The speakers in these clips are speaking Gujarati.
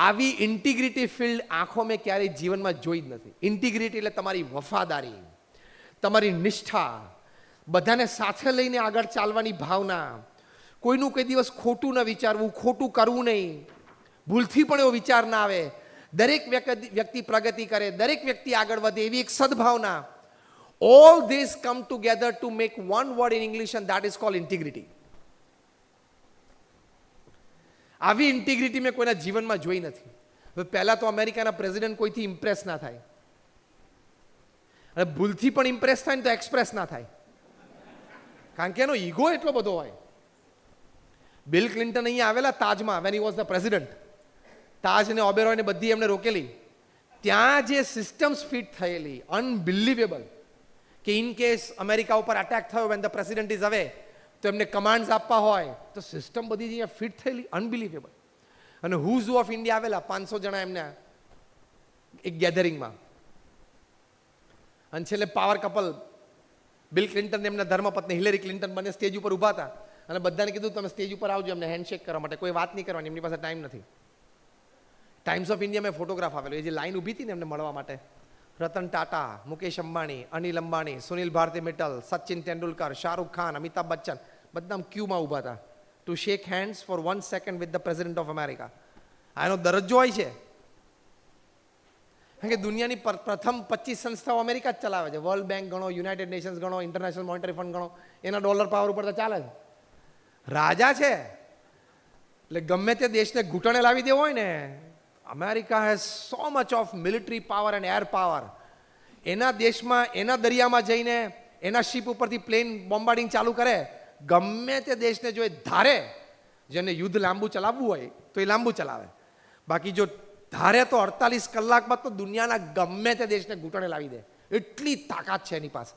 આવી ઇન્ટિગ્રિટી ફિલ્ડ આંખો મેં ક્યારેય જીવનમાં જોઈ જ નથી. ઇન્ટિગ્રિટી એટલે તમારી વફાદારી, તમારી નિષ્ઠા, બધાને સાથે લઈને આગળ ચાલવાની ભાવના, કોઈનું કોઈ દિવસ ખોટું ન વિચારવું, ખોટું કરવું નહીં, ભૂલથી પણ એવો વિચાર ના આવે, દરેક વ્યક્તિ પ્રગતિ કરે, દરેક વ્યક્તિ આગળ વધે એવી એક સદભાવના. All this come together to make one word in English and that is called integrity. આવી ઇન્ટિગ્રિટી મેં કોઈના જીવનમાં જોઈ નથી. હવે પહેલાં તો અમેરિકાના પ્રેસિડેન્ટ કોઈથી ઇમ્પ્રેસ ના થાય, અને ભૂલથી પણ ઇમ્પ્રેસ થાય ને તો એક્સપ્રેસ ના થાય, કારણ કે એનો ઈગો એટલો બધો હોય. બિલ ક્લિન્ટન અહીંયા આવેલા તાજમાં, when he was the president, Taj ને ઓબેરોય ને બધી એમને રોકેલી. ત્યાં જે સિસ્ટમ્સ ફિટ થયેલી, અનબિલિવેબલ, કે ઇન કેસ અમેરિકા ઉપર અટેક થયો when the president is away, તો એમને કમાન્ડ્સ આપવા હોય તો સિસ્ટમ બધી અહીંયા ફિટ થયેલી, અનબિલિવેબલ. અને હુઝ ઓફ ઇન્ડિયા આવેલા 500 જણા એમને એક ગેધરિંગમાં, અને છેલ્લે પાવર કપલ બિલ ક્લિન્ટન એમના ધર્મપત્ની હિલેરી ક્લિન્ટન બંને સ્ટેજ ઉપર ઊભા હતા, અને બધાને કીધું તમે સ્ટેજ ઉપર આવજો એમને હેન્ડશેક કરવા માટે, કોઈ વાત નહીં કરવાની, એમની પાસે ટાઈમ નથી. ટાઈમ્સ ઓફ ઇન્ડિયા મેં ફોટોગ્રાફ આવેલો, એ જે લાઈન ઊભી હતી ને એમને મળવા માટે, રતન ટાટા, મુકેશ અંબાણી, અનિલ અંબાણી, સુનિલ ભારતી મિત્તલ, સચિન તેંડુલકર, શાહરૂખ ખાન, અમિતાભ બચ્ચન, બધા ક્યુમાં ઊભા હતા to shake hands for 1 second with the president of America. આનો દરજ્જો હોય છે, કારણ કે દુનિયાની પ્રથમ 25 સંસ્થાઓ અમેરિકા જ ચલાવે છે. વર્લ્ડ બેંક ગણો, યુનાઇટેડ નેશન્સ ગણો, ઇન્ટરનેશનલ મોનિટરી ફંડ ગણો, એના ડોલર પાવર ઉપર તો ચાલે છે. રાજા છે એટલે ગમે તે દેશને ઘૂંટણે લાવી દેવો હોય ને, America has so much of military power and air power. એના દેશમાં, એના દરિયામાં જઈને એના શિપ ઉપરથી પ્લેન બોમ્બાર્ડિંગ ચાલુ કરે, ગમે તે દેશને જો એ ધારે, જેને યુદ્ધ લાંબુ ચલાવવું હોય તો એ લાંબુ ચલાવે, બાકી જો ધારે તો 48 કલાકમાં તો દુનિયાના ગમે તે દેશને ઘૂંટણે લાવી દે, એટલી તાકાત છે એની પાસે.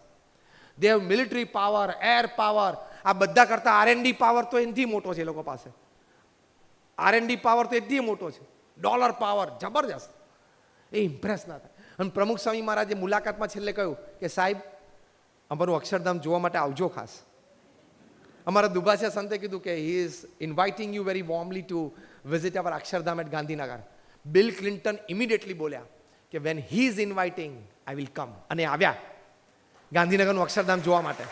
They have military power, air power, આ બધા કરતા R&D પાવર તો એનાથી મોટો છે એ લોકો પાસે. R&D પાવર તો એટલી મોટો છે, ડોલર પાવર જબરજસ્ત. એ ઇમ્પ્રેસ ના થાય. અને પ્રમુખ સ્વામી મહારાજે મુલાકાતમાં છેલ્લે કહ્યું કે સાહેબ અમારું અક્ષરધામ જોવા માટે આવજો ખાસ. અમારા દુભાષા સંતે કીધું કે he is inviting you very warmly to visit our Akshardham at Gandhinagar. Bill Clinton immediately બોલ્યા કે when he is inviting I will come, અને આવ્યા ગાંધીનગરનું અક્ષરધામ જોવા માટે.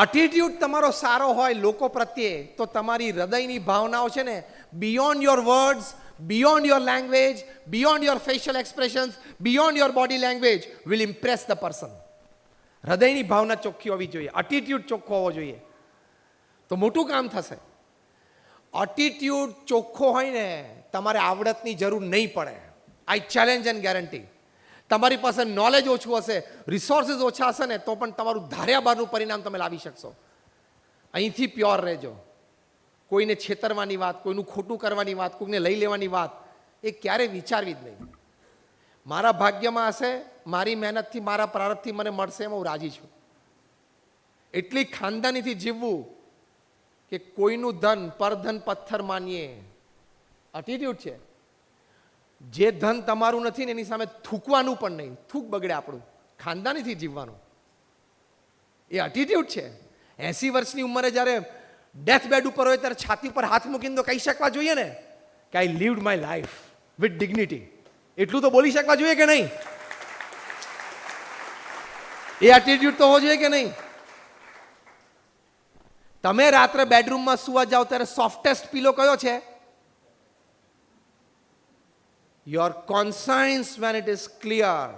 એટીટ્યુડ તમારો સારો હોય લોકો પ્રત્યે તો તમારી હૃદયની ભાવનાઓ છે ને, beyond your words, beyond your language, beyond your facial expressions, beyond your body language will Impress the person. હૃદયની ભાવના ચોખ્ખી હોવી જોઈએ, એટીટ્યુડ ચોખ્ખો હોવો જોઈએ, તો મોટું કામ થશે. એટીટ્યુડ ચોખ્ખો હોય ને, તમારે આવડતની જરૂર નહીં પડે. આઈ ચેલેન્જ એન્ડ ગેરંટી. તમારી પાસે નોલેજ ઓછું હશે, રિસોર્સિસ ઓછા હશે ને, તો પણ તમારું ધાર્યા બહારનું પરિણામ તમે લાવી શકશો. અહીંથી પ્યોર રહેજો. કોઈને છેતરવાની વાત, કોઈનું ખોટું કરવાની વાત, કોઈને લઈ લેવાની વાત એ ક્યારેય વિચારવી જ નહીં. મારા ભાગ્યમાં હશે, મારી મહેનતથી, મારા પ્રારબ્ધથી મને મળશે, એમાં હું રાજી છું. એટલી ખાનદાનીથી જીવવું કે કોઈનું ધન પરધન પથ્થર માનીએ, એટીટ્યુડ છે. જે ધન તમારું નથી ને એની સામે થૂકવાનું પણ નહીં, થૂક બગડે આપણું. ખાનદાનીથી જીવવાનું એ એટીટ્યુડ છે. 80 વર્ષની ઉંમરે જ્યારે ડેથ બેડ ઉપર હોય ત્યારે છાતી પર હાથ મૂકીને તો કહી શકવા જોઈએ ને કે આઈ લીવડ માય લાઈફ વિથ ડિગ્નિટી. એટલું તો બોલી શકવા જોઈએ કે નહીં? એ એટીટ્યુડ તો હોવો જોઈએ કે નહીં? તમે રાત્રે બેડરૂમમાં સુવા જાઓ ત્યારે સોફ્ટેસ્ટ પિલો કયો છે? Your conscience, when it is clear,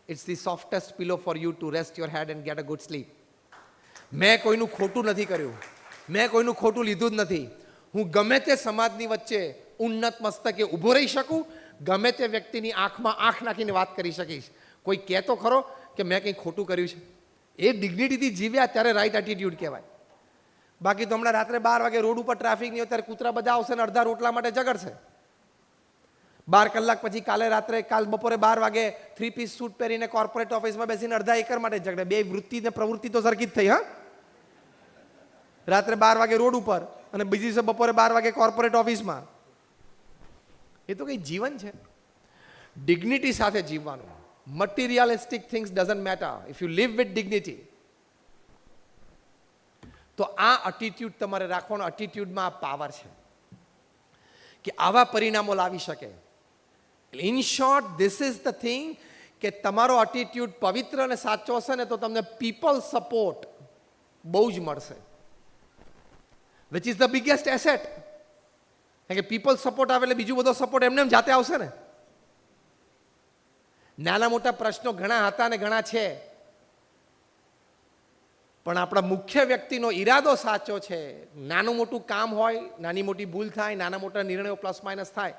it's the softest pillow for you to rest your head and get a good sleep. મેં કોઈનું ખોટું નથી કર્યું, મેં કોઈનું ખોટું લીધું જ નથી. હું ગમે તે સમાજની વચ્ચે ઉન્નત મસ્તકે ઊભો રહી શકું, ગમે તે વ્યક્તિની આંખમાં આંખ નાખીને વાત કરી શકીશ. કોઈ કહે તો ખરો કે મેં કંઈ ખોટું કર્યું છે? એ ડિગ્નિટીથી જીવ્યા ત્યારે રાઈટ એટીટ્યુડ કહેવાય. બાકી તો હમણાં રાત્રે 12 વાગે રોડ ઉપર ટ્રાફિક નહીં હોય ત્યારે કૂતરા બધા આવશે ને અડધા રોટલા માટે ઝઘડશે. 12 કલાક પછી કાલ બપોરે 12 વાગે 3 પીસ સૂટ પહેરીને કોર્પોરેટ ઓફિસમાં બેસીને અડધા એકર માટે ઝઘડે. બે વૃત્તિ ને પ્રવૃત્તિ તો સરખી જ થઈ. હા, રાત્રે 12 વાગે રોડ ઉપર અને બીજી દિવસે બપોરે 12 વાગે કોર્પોરેટ ઓફિસમાં. એ તો કઈ જીવન છે? ડિગ્નિટી સાથે જીવવાનું. Materialistic things doesn't matter if you live with dignity. તો આ એટીટ્યુડ તમારે રાખવાનો. એટીટ્યુડમાં આ પાવર છે. કે આવા પરિણામો લાવી શકે. In short, this is the thing કે તમારો એટીટ્યુડ પવિત્ર અને સાચો હશે ને તો તમને પીપલ સપોર્ટ બહુ જ મળશે, which is the biggest asset. કારણ કે પીપલ સપોર્ટ આવે એટલે બીજું બધો સપોર્ટ એમને એમ જાતે આવશે ને. નાના મોટા પ્રશ્નો ઘણા હતા ને ઘણા છે, પણ આપણા મુખ્ય વ્યક્તિનો ઈરાદો સાચો છે. નાનું મોટું કામ હોય, નાની મોટી ભૂલ થાય, નાના મોટા નિર્ણયો પ્લસ માઇનસ થાય,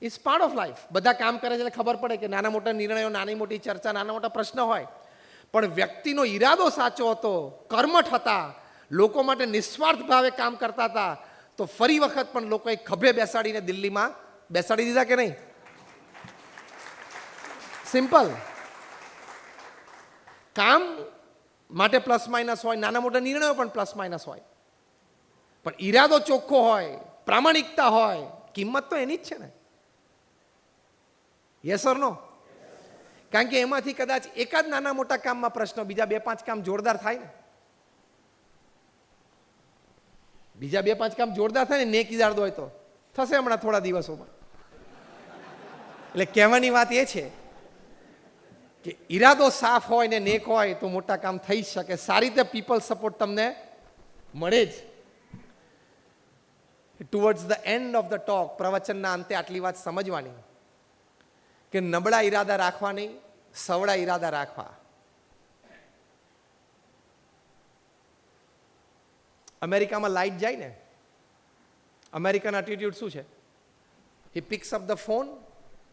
ઇટ્સ પાર્ટ ઓફ લાઈફ. બધા કામ કરે છે એટલે ખબર પડે કે નાના મોટા નિર્ણયો, નાની મોટી ચર્ચા, નાના મોટા પ્રશ્ન હોય, પણ વ્યક્તિનો ઈરાદો સાચો હતો, કર્મઠ હતા, લોકો માટે નિસ્વાર્થ ભાવે કામ કરતા હતા, તો ફરી વખત પણ લોકોએ ખભે બેસાડીને દિલ્હીમાં બેસાડી દીધા કે નહીં? સિમ્પલ. કામ માટે પ્લસ માઇનસ હોય, નાના મોટા નિર્ણયો પણ પ્લસ માઇનસ હોય, પણ ઈરાદો ચોખ્ખો હોય, પ્રામાણિકતા હોય, કિંમત તો એની જ છે ને. યસ ઓર નો? કારણ કે એમાંથી કદાચ એકાદ નાના મોટા કામમાં પ્રશ્ન, બીજા 2-5 કામ જોરદાર થાય ને. બીજા 2-5 કામ જોરદાર થાય ને, નેક ઇરાદો હોય તો થશે હમણાં થોડા દિવસોમાં. એટલે કહેવાની વાત એ છે કે ઈરાદો સાફ હોય ને નેક હોય તો મોટા કામ થઈ શકે. સારી રીતે પીપલ સપોર્ટ તમને મળે જ. Towards the end of the talk, પ્રવચનના અંતે આટલી વાત સમજવાની કે નબળા ઈરાદા રાખવા નહીં, સવડા ઈરાદા રાખવા. અમેરિકામાં લાઇટ જાય ને, અમેરિકન એટીટ્યુડ શું છે? હી પિક્સ અપ ધ ફોન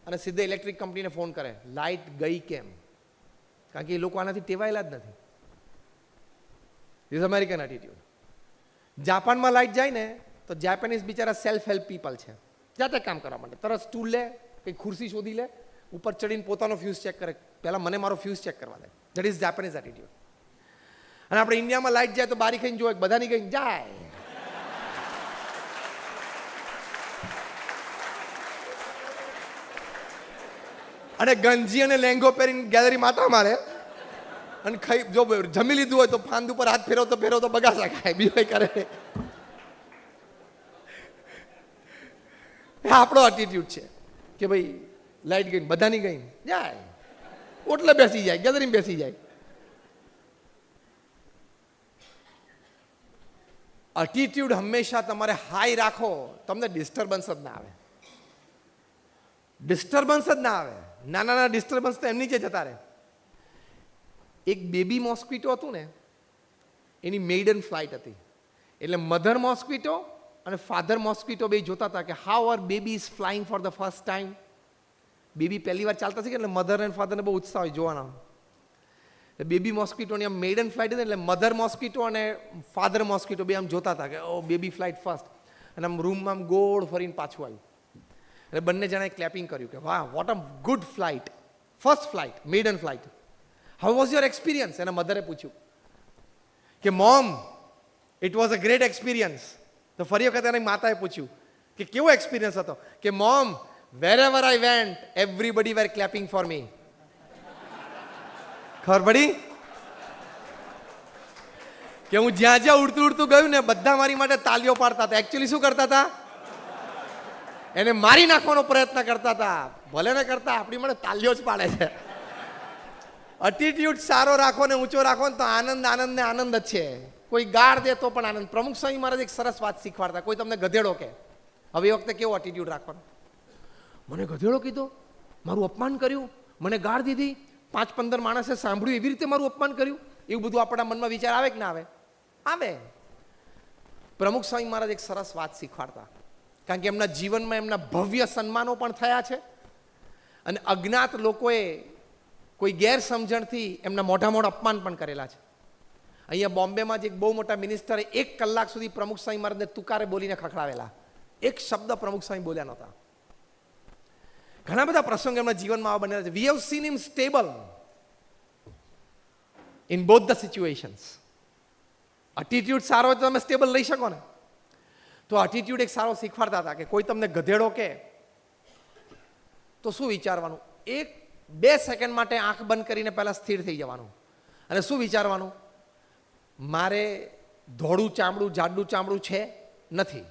અને સીધે ઇલેક્ટ્રિક કંપનીને ફોન કરે, લાઇટ ગઈ કેમ? કારણ કે એ લોકો આનાથી ટેવાયેલા જ નથી. This American attitude. જાપાનમાં લાઇટ જાય ને તો જાપાનીઝ બિચારા સેલ્ફ હેલ્પ પીપલ છે, જાતે કામ કરવા માટે તરત સ્ટૂલ લે, કંઈ ખુરશી શોધી લે, ઉપર ચડીને પોતાનો ફ્યુઝ ચેક કરે, પહેલાં મને મારો ફ્યુઝ ચેક કરવા દે. That is Japanese attitude. અને આપણે ઇન્ડિયામાં લાઇટ જાય તો બારી ખાઈને જોવે, બધાની કઈ જાય. અને ગંજી અને લેંગો પહેરીને ગેલેરી માતા મારે, અને ખાઈ જો જમી લીધું હોય તો ફાંદ ઉપર હાથ ફેરવતો બગાસા ખાય, બીજું કરે. આપણો એટીટ્યુડ છે કે ભાઈ લાઈટ ગઈ, બધાની ગઈ જાય, ઓટલે બેસી જાય, ગેલેરીમાં બેસી જાય. એટીટ્યુડ હંમેશા તમારે હાઈ રાખો, તમને ડિસ્ટર્બન્સ જ ના આવે. ડિસ્ટર્બન્સ જ ના આવે. નાના નાના ડિસ્ટર્બન્સ તો એમની જ જતા રહે. એક બેબી મોસ્કીટો હતું ને, એની મેઇડન ફ્લાઇટ હતી. એટલે મધર મોસ્કીટો અને ફાધર મોસ્કીટો બે જોતા હતા કે how are baby is flying for the first time. Baby પહેલી વાર ચાલતા છે કે એટલે મધર એન્ડ ફાધરને બહુ ઉત્સાહ હોય જોવાનો. બેબી મોસ્કીટોની આમ મેઇડન ફ્લાઇટ હતી, એટલે મધર મોસ્કીટો અને ફાધર મોસ્કીટો બે આમ જોતા હતા કે ઓ બેબી ફ્લાઇટ ફર્સ્ટ. અને આમ રૂમમાં આમ ગોળ ફરીને પાછું આવ્યું. એટલે બંને જણાએ ક્લેપિંગ કર્યું કે વાહ, what a good flight, first flight, maiden flight. How was your experience? એના મધરે પૂછ્યું કે mom, it was a great experience. તો ફરી વખત એની માતાએ પૂછ્યું કે કેવો એક્સપિરિયન્સ હતો? કે mom, wherever I went, everybody were clapping for me. ખબર પડી કે હું જ્યાં જ્યાં ઉડતું ઉડતું ગયું ને, બધા મારી માટે તાલીઓ પાડતા હતા. એકચ્યુઅલી શું કરતા હતા? એને મારી નાખવાનો પ્રયત્ન કરતા હતા. ભલે ને કરતા, આપણી માટે તાલીઓ જ પાડે છે. એટીટ્યુડ સારો રાખો ને ઊંચો રાખો ને તો આનંદ આનંદ ને આનંદ જ છે. કોઈ ગાળ દે તો પણ આનંદ. પ્રમુખ સ્વામી મહારાજ એક સરસ વાત શીખવાડતા. કોઈ તમને ગધેડો કે, હવે એ વખતે કેવો એટીટ્યુડ રાખવાનો? મને ગધેડો કીધો, મારું અપમાન કર્યું, મને ગાળ દીધી, 5-15 માણસે સાંભળ્યું, એવી રીતે મારું અપમાન કર્યું. એવું બધું આપણા મનમાં વિચાર આવે કે ના આવે? આવે. પ્રમુખ સ્વામી મહારાજ એક સરસ વાત શીખવાડતા. કારણ કે એમના જીવનમાં એમના ભવ્ય સન્માનો પણ થયા છે, અને અજ્ઞાત લોકોએ કોઈ ગેરસમજણથી એમના મોઢા અપમાન પણ કરેલા છે. અહીંયા બોમ્બેમાં જ એક બહુ મોટા મિનિસ્ટરે 1 કલાક સુધી પ્રમુખ સ્વામી મહારાજને તુકારે બોલીને ખખડાવેલા. એક શબ્દ પ્રમુખ સ્વામી બોલ્યા નહોતા. ઘણા બધા પ્રસંગો એમના જીવનમાં આવા બનેલા છે. We have seen him stable in both the situations. Attitude સારો હોય તો તમે સ્ટેબલ રહી શકો ને. તો એટીટ્યુડ એક સારો શીખવાડતા હતા કે કોઈ તમને ગધેડો કે તો શું વિચારવાનું? 1-2 સેકન્ડ માટે આંખ બંધ કરીને પહેલા સ્થિર થઈ જવાનું, અને શું વિચારવાનું? મારે ધોળું ચામડું, જાડું ચામડું છે નથી,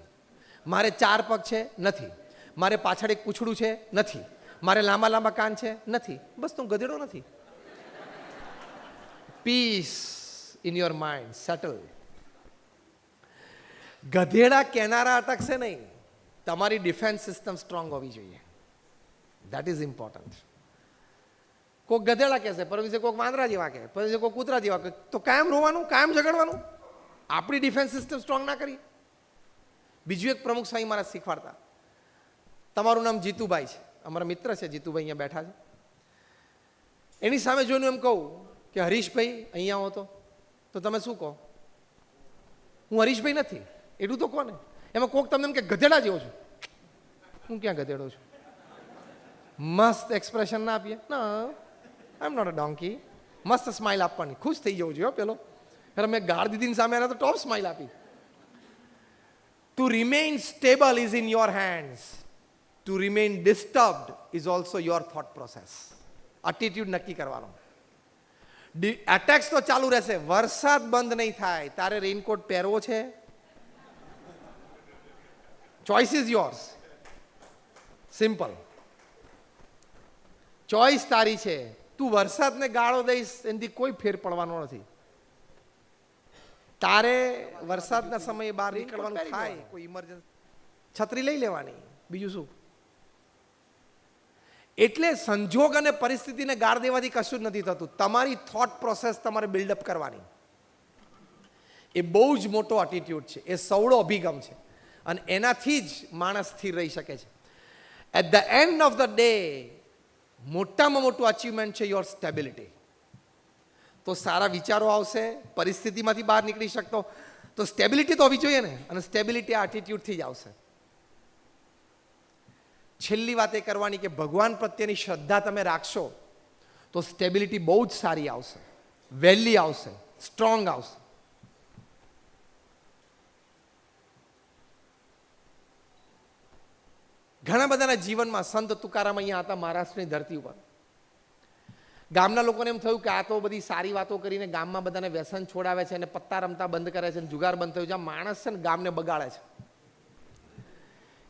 મારે 4 પગ છે? નથી. મારે પાછળ એક પૂંછડું છે? નથી. મારે લાંબા લાંબા કાન છે? નથી. બસ તું ગધેડો નથી. Piece in your mind, settle. ગધેડા કેનારા અટકશે નહીં. તમારી ડિફેન્સ સિસ્ટમ સ્ટ્રોંગ હોવી જોઈએ. That is important. કોઈક ગધેડા કહેશે, પરવીસે કોઈક વાંદરા જેવા કહે, પરવીસે કોઈક કૂતરા જેવા કહે, તો કાયમ રોવાનું, કાયમ ઝઘડવાનું? આપણી ડિફેન્સ સિસ્ટમ સ્ટ્રોંગ ના કરી. બીજું એક પ્રમુખ સ્વામી મારા શીખવાડતા. તમારું નામ જીતુભાઈ છે, અમારા મિત્ર છે જીતુભાઈ, અહીંયા બેઠા છે. એની સામે જોઈને એમ કહું કે હરીશભાઈ અહીંયા હો તો તમે શું કહો? હું હરીશભાઈ નથી એટલું તો કોને? એમાં કોક તમને એમ કે ગધેડા જેવો છું. હું ક્યાં ગધેડો છું? મસ્ત એક્સપ્રેશન ના આપીએ? ના, આઈ એમ નોટ અ ડોંકી. મસ્ત સ્માઇલ આપવાની, ખુશ થઈ જવું જોઈએ પેલો. એટલે મેં ગાળ દીદીની સામે એને તો ટોપ સ્માઇલ આપી. To remain stable is in your hands. To remain disturbed is also your thought process. Attitude નક્કી કરવાનો. એટેક્સ તો ચાલુ રહેશે. વરસાદ બંધ નહીં થાય તારે રેઇનકોટ પહેરવો છે? Choice is yours. Simple. Choice તારી છે. તું વરસાદને ગાળો દઈશ એનાથી કોઈ ફેર પડવાનો નથી. તારે વરસાદના સમયે બહાર નીકળવાનું થાય, કોઈ ઇમરજન્સી, છત્રી લઈ લેવાની, બીજું શું? એટલે સંજોગ અને પરિસ્થિતિને ગાળ દેવાથી કશું જ નથી થતું. તમારી થોટ પ્રોસેસ તમારે બિલ્ડઅપ કરવાની. એ બહુ જ મોટો એટીટ્યુડ છે, એ સવળો અભિગમ છે, અને એનાથી જ માણસ સ્થિર રહી શકે છે. At the end of the day મોટામાં મોટું અચીવમેન્ટ છે યોર સ્ટેબિલિટી. તો સારા વિચારો આવશે, પરિસ્થિતિમાંથી બહાર નીકળી શકતો, તો સ્ટેબિલિટી તો હોવી જોઈએ ને. અને સ્ટેબિલિટી આ એટીટ્યુડથી જ આવશે. છેલ્લી વાત એ કરવાની કે ભગવાન પ્રત્યેની શ્રદ્ધા તમે રાખશો તો સ્ટેબિલિટી બહુ જ સારી આવશે, વહેલી આવશે, સ્ટ્રોંગ આવશે. ઘણા બધાના જીવનમાં સંત તુકારામ અહીંયા હતા મહારાષ્ટ્રની ધરતી ઉપર. ગામના લોકોને એમ થયું કે આ તો બધી સારી વાતો કરીને ગામમાં બધાને વ્યસન છોડાવે છે અને પત્તા રમતા બંધ કરે છે અને જુગાર બંધ થયું છે. આ માણસ છે ને ગામને બગાડે છે,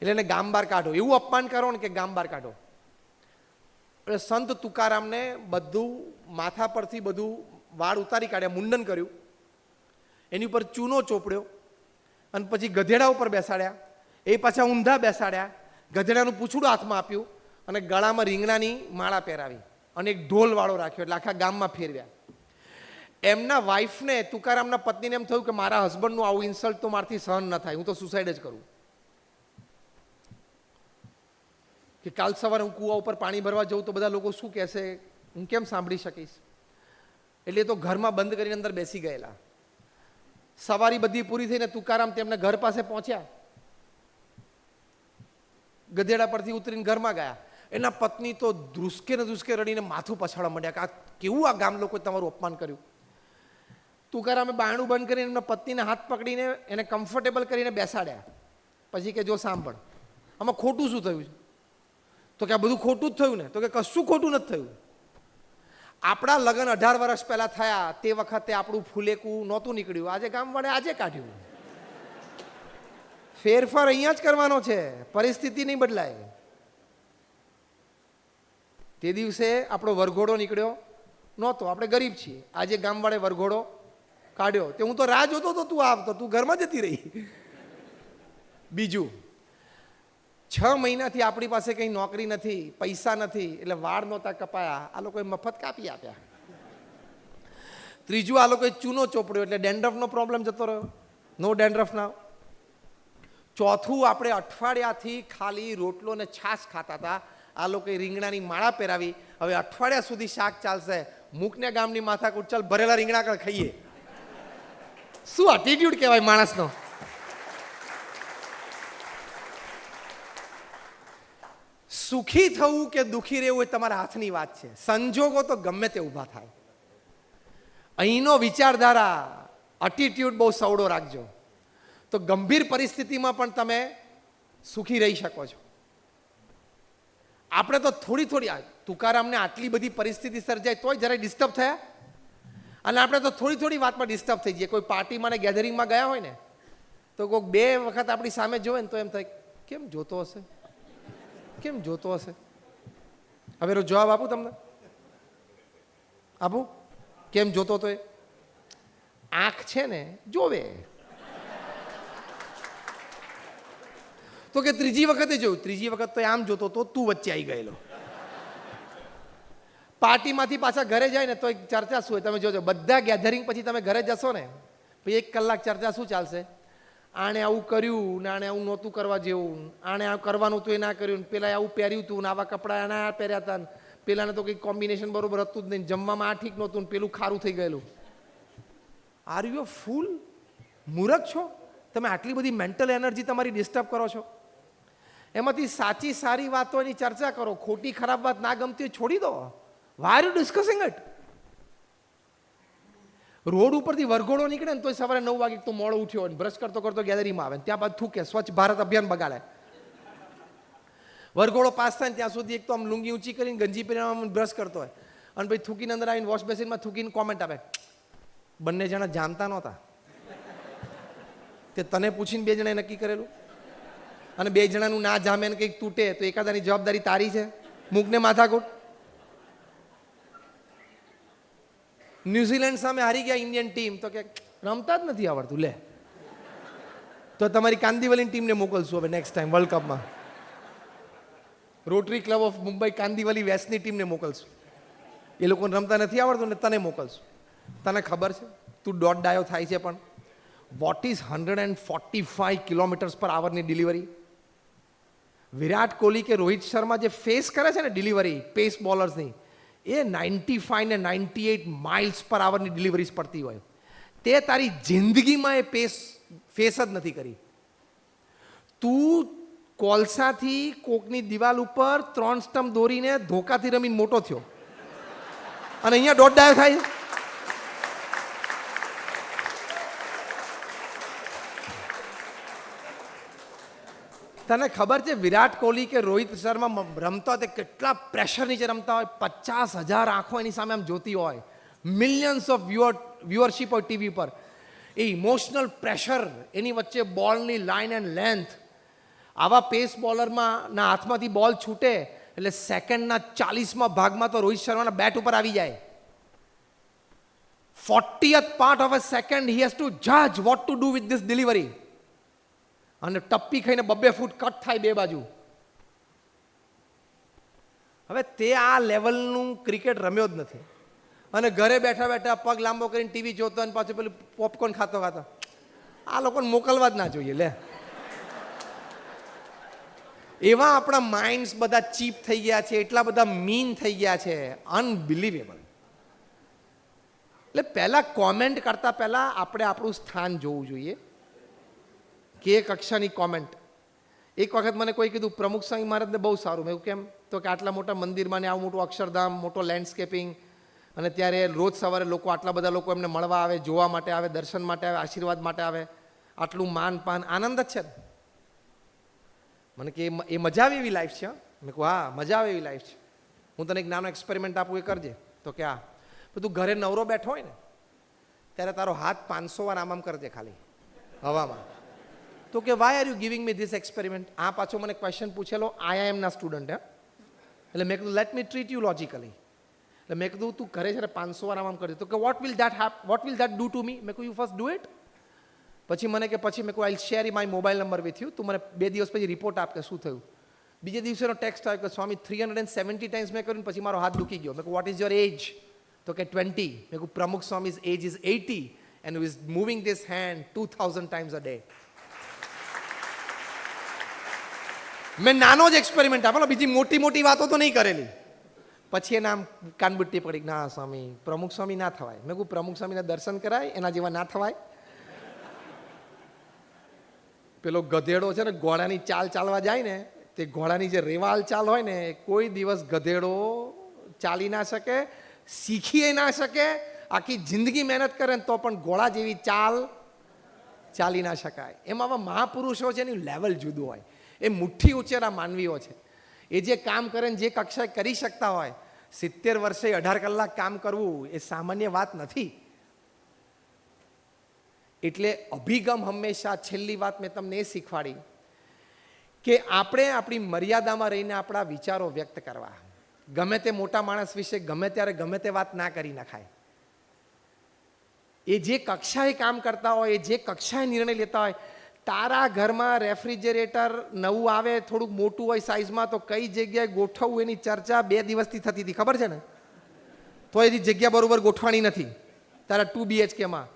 એટલે એને ગામ બહાર કાઢો. એવું અપમાન કરો ને કે ગામ બહાર કાઢો. એટલે સંત તુકારામને બધું માથા પરથી બધું વાળ ઉતારી કાઢ્યા, મુંડન કર્યું, એની ઉપર ચૂનો ચોપડ્યો અને પછી ગધેડા ઉપર બેસાડ્યા. એ પાછા ઊંધા બેસાડ્યા, ગધેડાનું પૂંછડું હાથમાં આપ્યું અને ગળામાં રીંગણાની માળા પહેરાવી અને એક ઢોલ વાળો રાખ્યો, એટલે આખા ગામમાં ફેરવ્યા. એમના વાઈફને, તુકારામના પત્નીને એમ થયું કે મારા હસબન્ડનું આવું ઇન્સલ્ટ તો મારાથી સહન ન થાય, હું તો સુસાઇડ જ કરું. કે કાલ સવારે હું કૂવા ઉપર પાણી ભરવા જાઉં તો બધા લોકો શું કહેશે, હું કેમ સાંભળી શકીશ? એટલે તો ઘરમાં બંધ કરીને અંદર બેસી ગયેલા. સવારી બધી પૂરી થઈને તુકારામ તેમને ઘર પાસે પહોંચ્યા. ગધેડા પરથી ઉતરીને ઘરમાં ગયા. એના પત્ની તો ધ્રુસકે ને ધ્રુસકે રડીને માથું પછાડવા માંડ્યા કે આ કેવું આ ગામ લોકોએ તમારું અપમાન કર્યું. તુકારામે બારણું બંધ કરીને એમના પત્નીને હાથ પકડીને એને કમ્ફર્ટેબલ કરીને બેસાડ્યા. પછી કે જો સાંભળ, આમાં ખોટું શું થયું છે? તો કે આ બધું ખોટું જ થયું ને. તો કે કશું ખોટું નથી થયું. આપણા લગ્ન 18 વર્ષ પહેલા થયા તે વખતે આપણું ફૂલેકું નહોતું નીકળ્યું, આજે ગામવાળે આજે કાઢ્યું. ફેરફાર અહીંયા જ કરવાનો છે, પરિસ્થિતિ નહીં બદલાય. તે દિવસે આપણો વરઘોડો નીકળ્યો નહોતો, આપણે ગરીબ છીએ, આજે ગામવાળે વરઘોડો કાઢ્યો. તે હું તો રાહ જોતો તો તું આવતો, તું ઘરમાં જતી રહી. બીજું, 6 મહિનાથી આપણી પાસે કંઈ નોકરી નથી, પૈસા નથી, એટલે વાળ નહોતા કપાયા, આ લોકોએ મફત કાપી આપ્યા. ત્રીજું, આ લોકોએ ચૂનો ચોપડ્યો એટલે ડેન્ડ્રફનો પ્રોબ્લેમ જતો રહ્યો, નો ડેન્ડ્રફ નાવ. ચોથું, આપણે અઠવાડિયાથી ખાલી રોટલો ને છાશ ખાતા હતા, આ લોકોએ રીંગણાની માળા પહેરાવી, હવે અઠવાડિયા સુધી શાક ચાલશે. મૂકને ગામની માથાકૂટ, ચાલ ભરેલા રીંગણા કર ખાઈએ. શું એટીટ્યુડ કહેવાય માણસનો! સુખી થવું કે દુઃખી રહેવું એ તમારા હાથની વાત છે. સંજોગો તો ગમે તે ઊભા થાય. અહીંનો વિચારધારા, એટીટ્યુડ બહુ સવડો રાખજો, તો ગંભીર પરિસ્થિતિમાં પણ તમે સુખી રહી શકો છો. આપણે તો થોડી તુકારામને આટલી બધી પરિસ્થિતિ સર્જાય તોય જરાય ડિસ્ટર્બ થયા, અને આપણે તો થોડી વાતમાં ડિસ્ટર્બ થઈ જઈએ. કોઈ પાર્ટીમાં ને ગેધરિંગમાં ગયા હોય ને તો કોઈક 2 વખત આપણી સામે જોવે ને તો એમ થાય કેમ જોતો હશે, કેમ જોતો હશે. હવે એનો જવાબ આપું તમને, આપું કેમ જોતો તો? એ આંખ છે ને જોવે. તો કે ત્રીજી વખતે જોયું, ત્રીજી વખત તો આમ જોતો તો તું વચ્ચે આવી ગયેલો. પાર્ટીમાંથી પાછા ઘરે જાય ને તો એક ચર્ચા શું હોય તમે જોજો, બધા ગેધરિંગ પછી તમે ઘરે જશો ને પછી 1 કલાક ચર્ચા શું ચાલશે? આણે આવું કર્યું ને આણે આવું નહોતું કરવા જેવું, આણે આ કરવાનું તો એ ના કર્યું, પેલા આવું પહેર્યું હતું ને આવા કપડાં આના આ પહેર્યા હતા, પેલાને તો કંઈક કોમ્બિનેશન બરોબર હતું જ નહીં, જમવામાં આ ઠીક નહોતું ને પેલું ખારું થઈ ગયેલું. આર યુ અ ફૂલ? મૂર્ખ છો તમે? આટલી બધી મેન્ટલ એનર્જી તમારી ડિસ્ટર્બ કરો છો. એમાંથી સાચી સારી વાતોની ચર્ચા કરો, ખોટી ખરાબ વાત ના ગમતી હોય છોડી દો. Why are you discussing it? Road ઉપરથી વરઘોડો નીકળે ને તો સવારે 9 વાગે તો મોડો ઉઠ્યો હોય, બ્રશ કરતો કરતો ગેલેરીમાં આવે, ત્યાં બાદ થૂકે, સ્વચ્છ ભારત અભિયાન બગાડે. વરઘોડો પાસ થાય ને ત્યાં સુધી એક તો આમ લુંગી ઊંચી કરીને ગંજી પહેરીને બ્રશ કરતો હોય અને પછી થૂકીને અંદર આવીને વોશ બેસિનમાં થૂકીને કોમેન્ટ આપે, બંને જણા જાણતા નહોતા તે તને પૂછીને 2 જણાએ નક્કી કરેલું, અને 2 જણાનું ના જામે ને કંઈક તૂટે તો એકાદાની જવાબદારી તારી છે. મૂકને માથાકૂટ. ન્યુઝીલેન્ડ સામે હારી ગયા ઇન્ડિયન ટીમ, તો કે રમતા જ નથી આવડતું. લે તો તમારી કાંદીવલીની ટીમને મોકલશું હવે નેક્સ્ટ ટાઈમ વર્લ્ડ કપમાં. Rotary Club of Mumbai Kandivali વેસ્ટની ટીમને મોકલશું. એ લોકોને રમતા નથી આવડતું ને તને મોકલશું. તને ખબર છે તું દોઢ ડાયો થાય છે, પણ વોટ ઇઝ 145 km/h ની ડિલિવરી? વિરાટ કોહલી કે રોહિત શર્મા જે ફેસ કરે છે ને ડિલિવરી પેસ બોલર્સની, એ 95 ને 98 miles/h ની ડિલિવરીઝ પડતી હોય. તે તારી જિંદગીમાં એ ફેસ જ નથી કરી. તું કોલસાથી કોકની દિવાલ ઉપર 3 સ્ટમ્પ દોરીને ધોકાથી રમીને મોટો થયો અને અહીંયા દોઢ ડાયો થાય. તને ખબર છે વિરાટ કોહલી કે રોહિત શર્મા રમતા હોય કેટલા પ્રેશર નીચે રમતા હોય? 50,000 આંખો એની સામે આમ જોતી હોય, મિલિયન્સ ઓફ વ્યુઅરશિપ હોય ટીવી પર. એ ઇમોશનલ પ્રેશર, એની વચ્ચે બોલની લાઇન એન્ડ લેન્થ. આવા પેસ બોલરમાં ના હાથમાંથી બોલ છૂટે એટલે સેકન્ડના 40મા ભાગમાં તો રોહિત શર્માના બેટ ઉપર આવી જાય. 40th part of a second he has to judge what to do with this delivery. અને ટપ્પી ખાઈને 2 ફૂટ કટ થાય 2 બાજુ. હવે તે આ લેવલનું ક્રિકેટ રમ્યો જ નથી અને ઘરે બેઠા બેઠા પગ લાંબો કરીને ટીવી જોતો અને પાછું પેલું પોપકોર્ન ખાતો ખાતો. આ લોકોને મોકલવા જ ના જોઈએ. લે એવા આપણા માઇન્ડ્સ બધા ચીપ થઈ ગયા છે, એટલા બધા મીન થઈ ગયા છે, અનબિલીવેબલ. એટલે પહેલા કોમેન્ટ કરતા પહેલા આપણે આપણું સ્થાન જોવું જોઈએ કે એ કક્ષાની કોમેન્ટ. એક વખત મને કોઈ કીધું પ્રમુખ સ્વામી મહારાજને બહુ સારું. મેં કેમ? તો કે આટલા મોટા મંદિરમાં ને આવું મોટું અક્ષરધામ, મોટો લેન્ડસ્કેપિંગ, અને ત્યારે રોજ સવારે લોકો આટલા બધા લોકો એમને મળવા આવે, જોવા માટે આવે, દર્શન માટે આવે, આશીર્વાદ માટે આવે, આટલું માન પાન આનંદ જ છે. મને કે એ મજા આવે એવી લાઈફ છે. મેં કહું હા મજા આવે એવી લાઈફ છે. હું તને એક નાનો એક્સપેરિમેન્ટ આપું, એ કરજે. તો કે હા, તું ઘરે નવરો બેઠો હોય ને ત્યારે તારો હાથ 500 વાર આમ કરજે ખાલી હવામાં. તો કે why are you giving me this experiment? આ પાછો મને ક્વેશ્ચન પૂછેલો IIMના સ્ટુડન્ટ. એટલે મેં કીધું let me treat you logically. એટલે મેં કીધું તું ઘરે છે ને 500 વાર આમ કરજે. તો કે what will that do to me? મેં કહ્યું યુ ફર્સ્ટ ડુ ઇટ. પછી મને કે પછી મેં કહું I share my mobile number with you. તું મને 2 દિવસ પછી રિપોર્ટ આપ કે શું થયું. બીજે દિવસેનો ટેક્સ્ટ આવ્યો કે સ્વામી 370 ટાઈમ્સ મેં કર્યું પછી મારો હાથ દુખી ગયો. મેં કહું વોટ ઇઝ યોર એજ? તો કે 20. મેં કહું પ્રમુખ સ્વામી's age is 80 and he is moving this hand 2000 times a day. મેં નાનો જ એક્સપેરિમેન્ટ આપેલો, બીજી મોટી મોટી વાતો તો નહીં કરેલી. પછી એના આમ કાનબુટ્ટી પડી, ના સ્વામી પ્રમુખ સ્વામી ના થવાય. મેં કહું પ્રમુખ સ્વામીના દર્શન કરાય, એના જેવા ના થવાય. પેલો ગધેડો છે ને ઘોડાની ચાલ ચાલવા જાય ને, તે ઘોડાની જે રેવાલ ચાલ હોય ને, કોઈ દિવસ ગધેડો ચાલી ના શકે, શીખી ના શકે. આખી જિંદગી મહેનત કરે ને તો પણ ઘોડા જેવી ચાલ ચાલી ના શકાય. એમાં આવા મહાપુરુષો છે એનું લેવલ જુદું હોય. એ મુઠ્ઠી ઉંચેરા માનવીઓ છે. એ જે કામ કરે ને જે કક્ષાએ કરી શકતા હોય, 70 વર્ષે 18 કલાક કામ કરવું એ સામાન્ય વાત નથી. એટલે અભિગમ હંમેશા, છેલ્લી વાત મેં તમને એ શીખવાડી કે આપણે આપણી મર્યાદામાં રહીને આપણા વિચારો વ્યક્ત કરવા. ગમે તે મોટા માણસ વિશે ગમે ત્યારે ગમે તે વાત ના કરી નખાય. એ જે કક્ષાએ કામ કરતા હોય, એ જે કક્ષાએ નિર્ણય લેતા હોય, તારા ઘરમાં રેફ્રિજરેટર નવું આવે, થોડુંક મોટું હોય સાઇઝમાં, તો કઈ જગ્યાએ ગોઠવવું એની ચર્ચા 2 દિવસથી થતી હતી, ખબર છે ને? તો એની જગ્યા બરોબર ગોઠવાની નથી તારા 2 BHKમાં.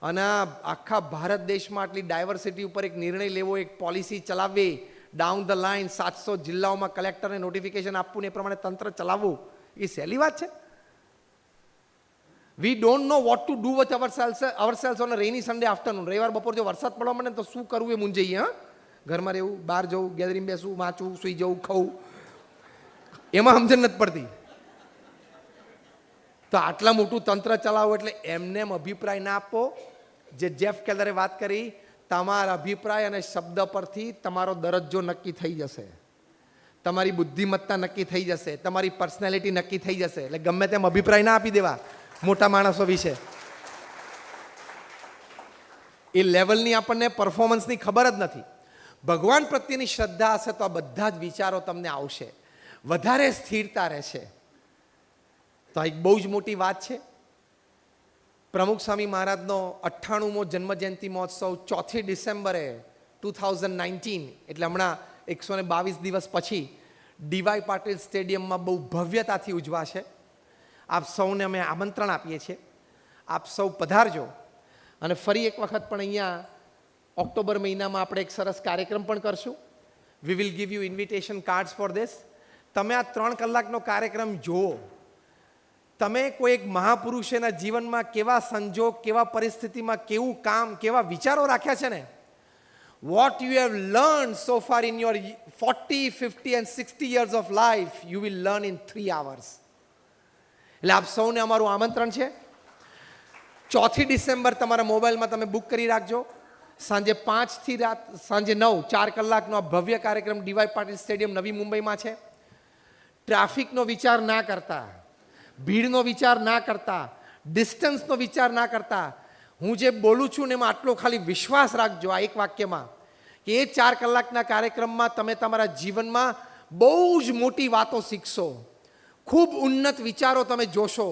અને આખા ભારત દેશમાં આટલી ડાયવર્સિટી ઉપર એક નિર્ણય લેવો, એક પોલિસી ચલાવવી, ડાઉન ધ લાઇન 700 જિલ્લાઓમાં કલેક્ટરને નોટિફિકેશન આપવું ને એ પ્રમાણે તંત્ર ચલાવવું, એ સહેલી વાત છે? We don't know what to do with ourselves on a rainy Sunday afternoon. રવિવાર બપોર જો વરસાદ પડવા માંડે તો શું કરવું એ મૂંઝાઈએ. હા, ઘરમાં રહેવું, બહાર જવું, ગેધરિંગ બેસવું, વાંચવું, સુઈ જવું, ખાવું, એમાં સમજણ નથી પડતી. તો આટલા મોટું તંત્ર ચલાવવું એટલે એમને અભિપ્રાય ના આપો. જે જેફ કેલરે વાત કરી, તમારા અભિપ્રાય અને શબ્દ પરથી તમારો દરજ્જો નક્કી થઈ જશે, તમારી બુદ્ધિમત્તા નક્કી થઈ જશે, તમારી પર્સનાલિટી નક્કી થઈ જશે. એટલે ગમે તેમ અભિપ્રાય ના આપી દેવા મોટા માણસો વિશે. એ લેવલની આપણને પરફોર્મન્સની ખબર જ નથી. ભગવાન પ્રત્યેની શ્રદ્ધા હશે તો આ બધા જ વિચારો તમને આવશે, વધારે સ્થિરતા રહેશે. તો આ એક બહુ જ મોટી વાત છે. પ્રમુખ સ્વામી મહારાજનો 98મો જન્મજયંતિ મહોત્સવ 4 ડિસેમ્બરે 2019 એટલે હમણાં 122 દિવસ પછી ડીવાય પાટીલ સ્ટેડિયમમાં બહુ ભવ્યતાથી ઉજવાશે. આપ સૌને અમે આમંત્રણ આપીએ છીએ, આપ સૌ પધારજો. અને ફરી એક વખત પણ અહીંયા ઓક્ટોબર મહિનામાં આપણે એક સરસ કાર્યક્રમ પણ કરશું. We will give you invitation cards for this. તમે આ 3 કલાકનો કાર્યક્રમ જુઓ. તમે કોઈ એક મહાપુરુષેના જીવનમાં કેવા સંજોગ, કેવા પરિસ્થિતિમાં કેવું કામ, કેવા વિચારો રાખ્યા છે ને, what you have learned so far in your 40, 50 and 60 years of life, you will learn in 3 hours. એટલે આપ સૌને અમારું આમંત્રણ છે. 4 ડિસેમ્બર તમારા મોબાઈલમાં તમે બુક કરી રાખજો. સાંજે 5 થી સાંજે 9, 4 કલાકનો આ ભવ્ય કાર્યક્રમ ડીવાય પાટીલ સ્ટેડિયમ નવી મુંબઈમાં છે. ટ્રાફિકનો વિચાર ના કરતા, ભીડનો વિચાર ના કરતા, ડિસ્ટન્સનો વિચાર ના કરતા, હું જે બોલું છું ને એમાં આટલો ખાલી વિશ્વાસ રાખજો આ એક વાક્યમાં, કે એ 4 કલાકના કાર્યક્રમમાં તમે તમારા જીવનમાં બહુ જ મોટી વાતો શીખશો, ખૂબ ઉન્નત વિચારો તમે જોશો.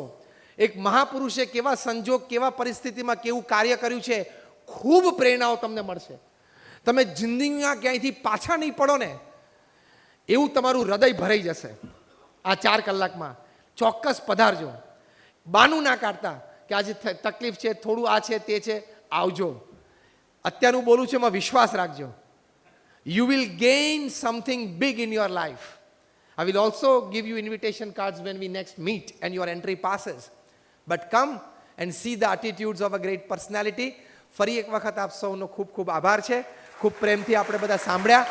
એક મહાપુરુષે કેવા સંજોગ, કેવા પરિસ્થિતિમાં કેવું કાર્ય કર્યું છે, ખૂબ પ્રેરણાઓ તમને મળશે. તમે જિંદગીમાં ક્યાંયથી પાછા નહીં પડો ને એવું તમારું હૃદય ભરાઈ જશે આ 4 કલાકમાં. ચોક્કસ પધારજો. બાનું ના કાઢતા કે આજે તકલીફ છે, થોડું આ છે, તે છે, આવજો. અત્યારનું બોલું છે એમાં વિશ્વાસ રાખજો. You will gain something big in your life. I will also give you invitation cards when we next meet and your entry passes. But come and see the attitudes of a great personality. ફરી એક વખત આપ સૌનો ખૂબ ખૂબ આભાર છે. ખૂબ પ્રેમથી આપણે બધા સાંભળ્યા.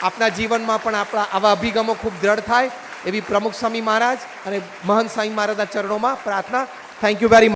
આપણા જીવનમાં પણ આપણા આવા અભિગમો ખૂબ દ્રઢ થાય એવી પ્રમુખ સ્વામી મહારાજ અને મહંત સ્વામી મહારાજના ચરણોમાં પ્રાર્થના. Thank you very much.